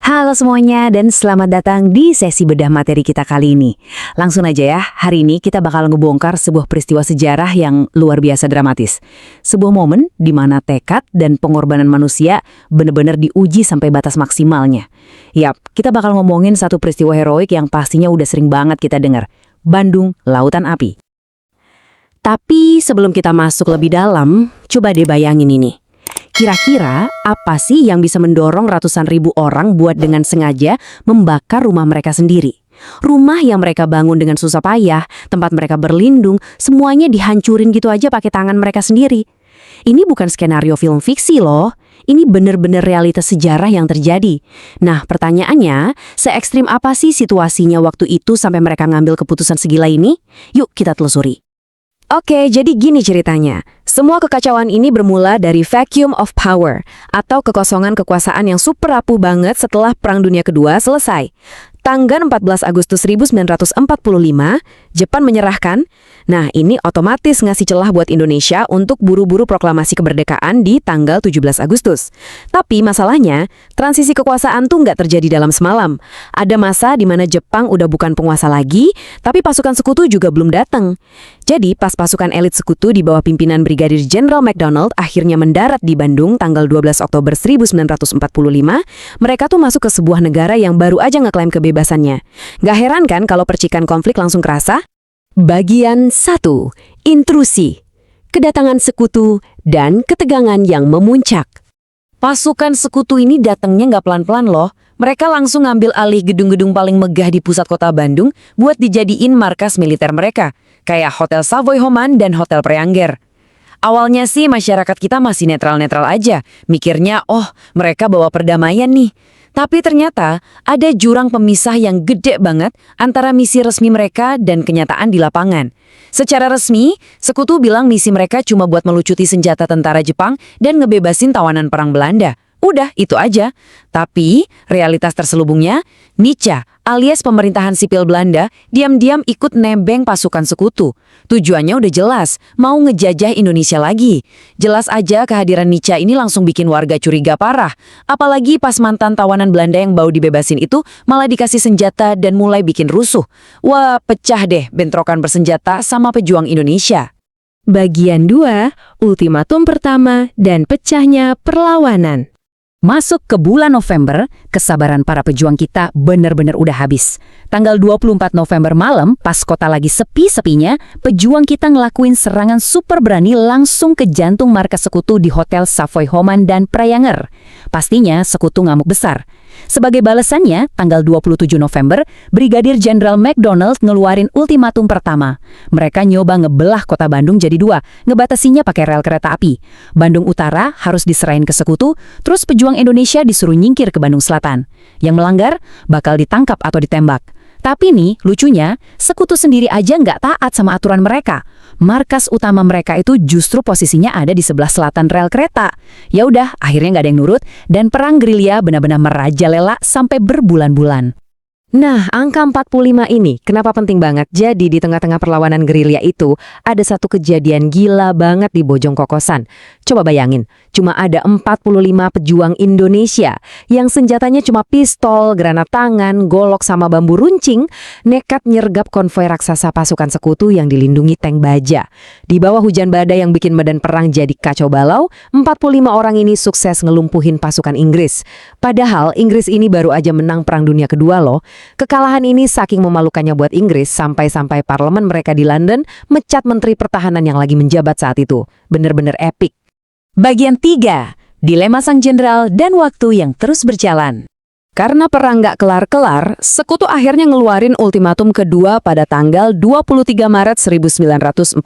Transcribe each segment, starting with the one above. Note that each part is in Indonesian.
Halo semuanya dan selamat datang di sesi bedah materi kita kali ini. Langsung aja ya, hari ini kita bakal ngebongkar sebuah peristiwa sejarah yang luar biasa dramatis. Sebuah momen di mana tekad dan pengorbanan manusia benar-benar diuji sampai batas maksimalnya. Yap, kita bakal ngomongin satu peristiwa heroik yang pastinya udah sering banget kita dengar. Bandung Lautan Api. Tapi sebelum kita masuk lebih dalam, coba deh bayangin ini. Kira-kira apa sih yang bisa mendorong ratusan ribu orang buat dengan sengaja membakar rumah mereka sendiri? Rumah yang mereka bangun dengan susah payah, tempat mereka berlindung, semuanya dihancurin gitu aja pakai tangan mereka sendiri. Ini bukan skenario film fiksi loh. Ini bener-bener realitas sejarah yang terjadi. Nah, pertanyaannya, se-ekstrim apa sih situasinya waktu itu sampai mereka ngambil keputusan segila ini? Yuk kita telusuri. Oke, jadi gini ceritanya. Semua kekacauan ini bermula dari vacuum of power, atau kekosongan kekuasaan yang super rapuh banget setelah Perang Dunia Kedua selesai. Tanggal 14 Agustus 1945, Jepang menyerahkan. Nah, ini otomatis ngasih celah buat Indonesia untuk buru-buru proklamasi kemerdekaan di tanggal 17 Agustus. Tapi masalahnya, transisi kekuasaan tuh nggak terjadi dalam semalam. Ada masa di mana Jepang udah bukan penguasa lagi, tapi pasukan sekutu juga belum datang. Jadi, pas pasukan elit sekutu di bawah pimpinan Brigadir Jenderal MacDonald akhirnya mendarat di Bandung tanggal 12 Oktober 1945, mereka tuh masuk ke sebuah negara yang baru aja ngeklaim kebebasannya. Gak heran kan kalau percikan konflik langsung kerasa? Bagian 1. Intrusi. Kedatangan sekutu dan ketegangan yang memuncak. Pasukan sekutu ini datangnya nggak pelan-pelan loh. Mereka langsung ngambil alih gedung-gedung paling megah di pusat kota Bandung buat dijadiin markas militer mereka, kayak Hotel Savoy Homan dan Hotel Preanger. Awalnya sih masyarakat kita masih netral-netral aja, mikirnya mereka bawa perdamaian nih. Tapi ternyata ada jurang pemisah yang gede banget antara misi resmi mereka dan kenyataan di lapangan. Secara resmi, sekutu bilang misi mereka cuma buat melucuti senjata tentara Jepang dan ngebebasin tawanan perang Belanda. Udah, itu aja. Tapi, realitas terselubungnya, Nica alias pemerintahan sipil Belanda diam-diam ikut nebeng pasukan sekutu. Tujuannya udah jelas, mau ngejajah Indonesia lagi. Jelas aja kehadiran Nica ini langsung bikin warga curiga parah. Apalagi pas mantan tawanan Belanda yang baru dibebasin itu malah dikasih senjata dan mulai bikin rusuh. Wah, pecah deh bentrokan bersenjata sama pejuang Indonesia. Bagian 2, ultimatum pertama dan pecahnya perlawanan. Masuk ke bulan November, kesabaran para pejuang kita benar-benar udah habis. Tanggal 24 November malam, pas kota lagi sepi-sepinya, pejuang kita ngelakuin serangan super berani langsung ke jantung markas sekutu di Hotel Savoy Homan dan Preanger. Pastinya sekutu ngamuk besar. Sebagai balasannya, tanggal 27 November, Brigadir Jenderal MacDonald ngeluarin ultimatum pertama. Mereka nyoba ngebelah kota Bandung jadi dua, ngebatasinya pakai rel kereta api. Bandung Utara harus diserahin ke sekutu, terus pejuang Indonesia disuruh nyingkir ke Bandung Selatan. Yang melanggar bakal ditangkap atau ditembak. Tapi nih, lucunya, sekutu sendiri aja nggak taat sama aturan mereka. Markas utama mereka itu justru posisinya ada di sebelah selatan rel kereta. Ya udah, akhirnya nggak ada yang nurut, dan perang gerilya benar-benar merajalela sampai berbulan-bulan. Nah, angka 45 ini kenapa penting banget? Jadi di tengah-tengah perlawanan gerilya itu ada satu kejadian gila banget di Bojong Kokosan. Coba bayangin, cuma ada 45 pejuang Indonesia yang senjatanya cuma pistol, granat tangan, golok sama bambu runcing, nekat nyergap konvoi raksasa pasukan sekutu yang dilindungi tank baja. Di bawah hujan badai yang bikin medan perang jadi kacau balau, 45 orang ini sukses ngelumpuhin pasukan Inggris. Padahal Inggris ini baru aja menang Perang Dunia Kedua loh. Kekalahan ini saking memalukannya buat Inggris sampai-sampai parlemen mereka di London mecat menteri pertahanan yang lagi menjabat saat itu. Bener-bener epic. Bagian 3. Dilema sang jenderal dan waktu yang terus berjalan. Karena perang nggak kelar-kelar, sekutu akhirnya ngeluarin ultimatum kedua pada tanggal 23 Maret 1946.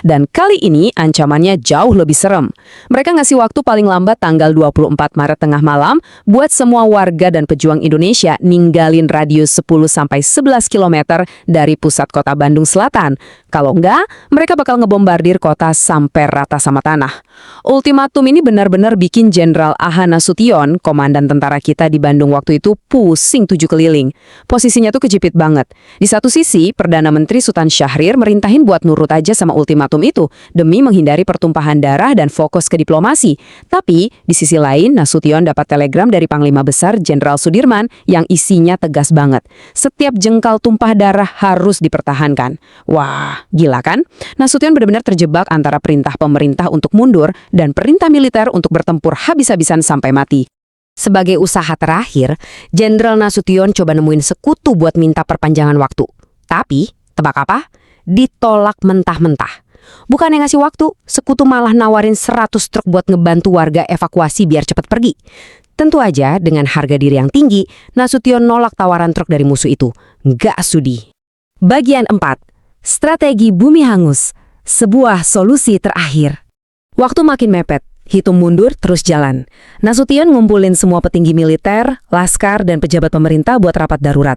Dan kali ini ancamannya jauh lebih serem. Mereka ngasih waktu paling lambat tanggal 24 Maret tengah malam buat semua warga dan pejuang Indonesia ninggalin radius 10-11 km dari pusat kota Bandung Selatan. Kalau enggak, mereka bakal ngebombardir kota sampai rata sama tanah. Ultimatum ini benar-benar bikin Jenderal Aha Nasution, komandan tentara kita di Bandung, Bandung waktu itu pusing 7 keliling. Posisinya tuh kejepit banget. Di satu sisi, Perdana Menteri Sultan Syahrir merintahin buat nurut aja sama ultimatum itu demi menghindari pertumpahan darah dan fokus ke diplomasi. Tapi, di sisi lain, Nasution dapat telegram dari Panglima Besar Jenderal Sudirman yang isinya tegas banget. Setiap jengkal tumpah darah harus dipertahankan. Wah, gila kan? Nasution benar-benar terjebak antara perintah pemerintah untuk mundur dan perintah militer untuk bertempur habis-habisan sampai mati. Sebagai usaha terakhir, Jenderal Nasution coba nemuin sekutu buat minta perpanjangan waktu. Tapi, tebak apa? Ditolak mentah-mentah. Bukan yang ngasih waktu, sekutu malah nawarin 100 truk buat ngebantu warga evakuasi biar cepat pergi. Tentu aja, dengan harga diri yang tinggi, Nasution nolak tawaran truk dari musuh itu. Nggak sudi. Bagian 4. Strategi bumi hangus. Sebuah solusi terakhir. Waktu makin mepet. Hitung mundur, terus jalan. Nasution ngumpulin semua petinggi militer, laskar, dan pejabat pemerintah buat rapat darurat.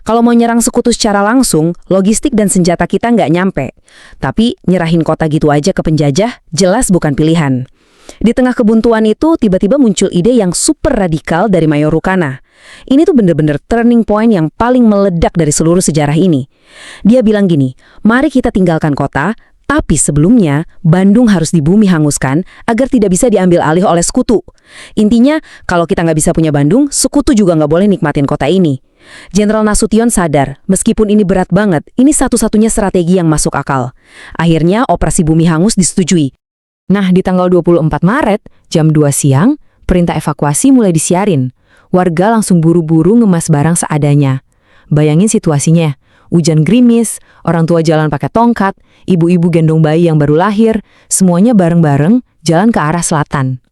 Kalau mau nyerang sekutu secara langsung, logistik dan senjata kita nggak nyampe. Tapi nyerahin kota gitu aja ke penjajah, jelas bukan pilihan. Di tengah kebuntuan itu, tiba-tiba muncul ide yang super radikal dari Mayor Rukana. Ini tuh bener-bener turning point yang paling meledak dari seluruh sejarah ini. Dia bilang gini, mari kita tinggalkan kota, tapi sebelumnya, Bandung harus dibumi hanguskan agar tidak bisa diambil alih oleh sekutu. Intinya, kalau kita nggak bisa punya Bandung, sekutu juga nggak boleh nikmatin kota ini. Jenderal Nasution sadar, meskipun ini berat banget, ini satu-satunya strategi yang masuk akal. Akhirnya, operasi bumi hangus disetujui. Nah, di tanggal 24 Maret, jam 2 siang, perintah evakuasi mulai disiarin. Warga langsung buru-buru ngemas barang seadanya. Bayangin situasinya. Hujan gerimis, orang tua jalan pakai tongkat, ibu-ibu gendong bayi yang baru lahir, semuanya bareng-bareng jalan ke arah selatan.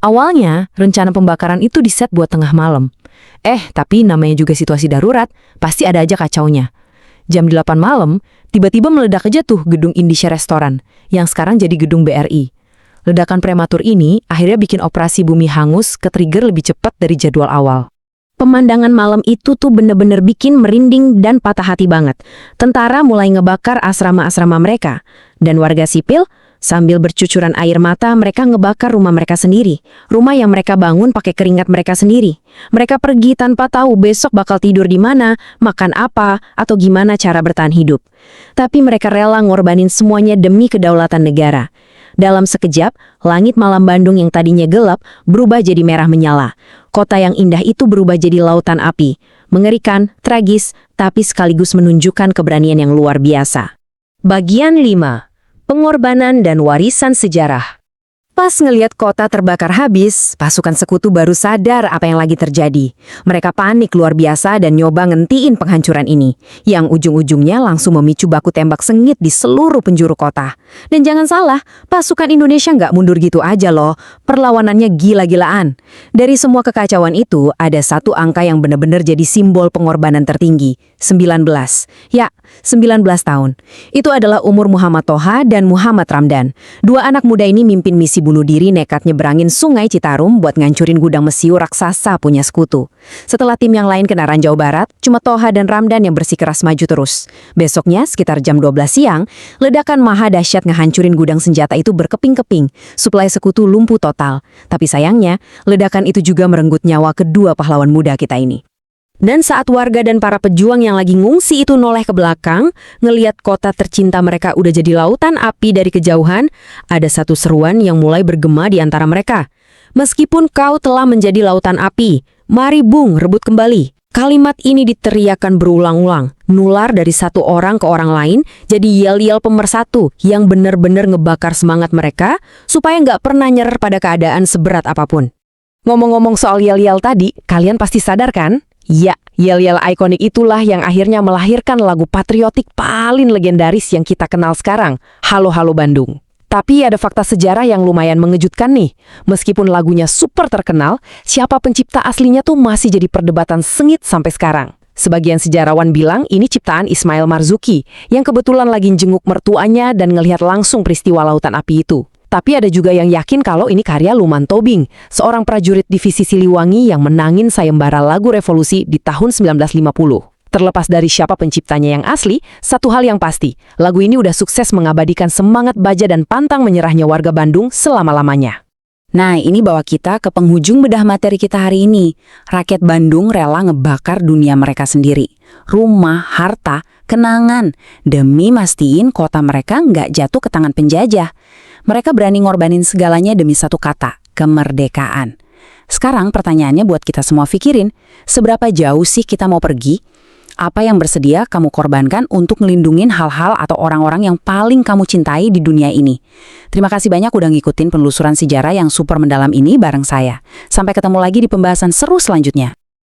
Awalnya, rencana pembakaran itu diset buat tengah malam. Tapi namanya juga situasi darurat, pasti ada aja kacaunya. Jam 8 malam, tiba-tiba meledak aja tuh gedung Indonesia Restoran, yang sekarang jadi gedung BRI. Ledakan prematur ini akhirnya bikin operasi bumi hangus ke-trigger lebih cepat dari jadwal awal. Pemandangan malam itu tuh bener-bener bikin merinding dan patah hati banget. Tentara mulai ngebakar asrama-asrama mereka. Dan warga sipil, sambil bercucuran air mata, mereka ngebakar rumah mereka sendiri. Rumah yang mereka bangun pakai keringat mereka sendiri. Mereka pergi tanpa tahu besok bakal tidur di mana, makan apa, atau gimana cara bertahan hidup. Tapi mereka rela ngorbanin semuanya demi kedaulatan negara. Dalam sekejap, langit malam Bandung yang tadinya gelap berubah jadi merah menyala. Kota yang indah itu berubah jadi lautan api. Mengerikan, tragis, tapi sekaligus menunjukkan keberanian yang luar biasa. Bagian 5. Pengorbanan dan warisan sejarah. Pas ngelihat kota terbakar habis, pasukan sekutu baru sadar apa yang lagi terjadi. Mereka panik luar biasa dan nyoba ngentiin penghancuran ini, yang ujung-ujungnya langsung memicu baku tembak sengit di seluruh penjuru kota. Dan jangan salah, pasukan Indonesia nggak mundur gitu aja loh, perlawanannya gila-gilaan. Dari semua kekacauan itu, ada satu angka yang benar-benar jadi simbol pengorbanan tertinggi, 19. Ya, 19 tahun. Itu adalah umur Muhammad Toha dan Muhammad Ramdan. Dua anak muda ini mimpin misi bunuh diri nekat nyeberangin sungai Citarum buat ngancurin gudang mesiu raksasa punya sekutu. Setelah tim yang lain kena ranjau barat, cuma Toha dan Ramdan yang bersikeras maju terus. Besoknya, sekitar jam 12 siang, ledakan maha dahsyat ngehancurin gudang senjata itu berkeping-keping, suplai sekutu lumpuh total. Tapi sayangnya, ledakan itu juga merenggut nyawa kedua pahlawan muda kita ini. Dan saat warga dan para pejuang yang lagi ngungsi itu noleh ke belakang, ngeliat kota tercinta mereka udah jadi lautan api dari kejauhan, ada satu seruan yang mulai bergema di antara mereka. Meskipun kau telah menjadi lautan api, mari Bung rebut kembali. Kalimat ini diteriakan berulang-ulang, nular dari satu orang ke orang lain, jadi yel-yel pemersatu yang benar-benar ngebakar semangat mereka supaya nggak pernah nyerah pada keadaan seberat apapun. Ngomong-ngomong soal yel-yel tadi, kalian pasti sadar kan? Ya, yel-yel ikonik itulah yang akhirnya melahirkan lagu patriotik paling legendaris yang kita kenal sekarang, Halo Halo Bandung. Tapi ada fakta sejarah yang lumayan mengejutkan nih. Meskipun lagunya super terkenal, siapa pencipta aslinya tuh masih jadi perdebatan sengit sampai sekarang. Sebagian sejarawan bilang ini ciptaan Ismail Marzuki, yang kebetulan lagi jenguk mertuanya dan ngelihat langsung peristiwa lautan api itu. Tapi ada juga yang yakin kalau ini karya Luman Tobing, seorang prajurit divisi Siliwangi yang menangin sayembara lagu revolusi di tahun 1950. Terlepas dari siapa penciptanya yang asli, satu hal yang pasti, lagu ini udah sukses mengabadikan semangat baja dan pantang menyerahnya warga Bandung selama-lamanya. Nah, ini bawa kita ke penghujung bedah materi kita hari ini. Rakyat Bandung rela ngebakar dunia mereka sendiri. Rumah, harta, kenangan. Demi mastiin kota mereka nggak jatuh ke tangan penjajah. Mereka berani ngorbanin segalanya demi satu kata, kemerdekaan. Sekarang pertanyaannya buat kita semua pikirin, seberapa jauh sih kita mau pergi? Apa yang bersedia kamu korbankan untuk ngelindungin hal-hal atau orang-orang yang paling kamu cintai di dunia ini? Terima kasih banyak udah ngikutin penelusuran sejarah yang super mendalam ini bareng saya. Sampai ketemu lagi di pembahasan seru selanjutnya.